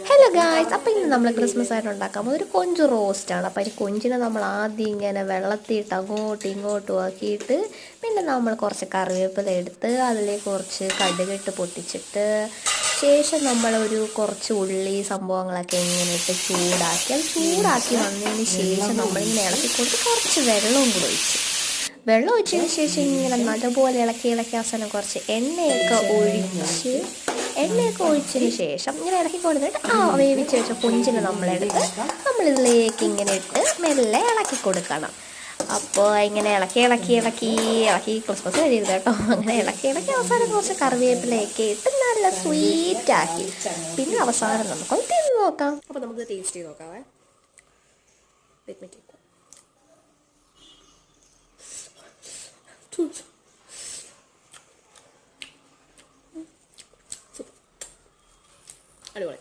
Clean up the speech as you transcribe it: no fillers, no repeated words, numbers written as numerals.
Hello guys, അപ്പോൾ ഇന്ന് നമ്മൾ ക്രിസ്മസ് ആയിട്ട് ഉണ്ടാക്കാൻ പോകുന്നത് ഒരു കൊഞ്ച് റോസ്റ്റാണ്. അപ്പോൾ ഈ കൊഞ്ചിനെ നമ്മൾ ആദ്യം ഇങ്ങനെ വെള്ളത്തിയിട്ട് അങ്ങോട്ടും ഇങ്ങോട്ടും ആക്കിയിട്ട് പിന്നെ നമ്മൾ കുറച്ച് കറിവേപ്പില എടുത്ത് അതിലേക്ക് കുറച്ച് കടുകിട്ട് പൊട്ടിച്ചിട്ട് ശേഷം നമ്മളൊരു കുറച്ച് ഉള്ളി സംഭവങ്ങളൊക്കെ ഇങ്ങനെ ഇട്ട് ചൂടാക്കി അത് ചൂടാക്കി വന്നതിന് ശേഷം നമ്മളിങ്ങനെ ഇളക്കിക്കൊണ്ട് കുറച്ച് വെള്ളവും കൂടെ വെള്ളം ഒഴിച്ചതിന് ശേഷം ഇങ്ങനെ നല്ലപോലെ ഇളക്കി അവസാനം കുറച്ച് എണ്ണയൊക്കെ ഒഴിച്ചതിന് ശേഷം ഇങ്ങനെ ഇളക്കി കൊടുത്തിട്ട് വേവിച്ച് വെച്ച കൊഞ്ചിനെ നമ്മളിതിലേക്ക് ഇങ്ങനെ ഇട്ട് മെല്ലെ ഇളക്കി കൊടുക്കണം. അപ്പോൾ ഇങ്ങനെ ഇളക്കി ക്രിസ്മസ് കഴിയുന്നത് കേട്ടോ. അങ്ങനെ ഇളക്കി അവസാനം കുറച്ച് കറിവേപ്പിലയൊക്കെ ഇട്ട് നല്ല സ്വീറ്റാക്കി പിന്നെ അവസാനം നമുക്കൊന്ന് തിന്ന് നോക്കാം. അപ്പോൾ നമുക്ക് ടേസ്റ്റ് ചെയ്ത് നോക്കാവേ. അടിപൊളി.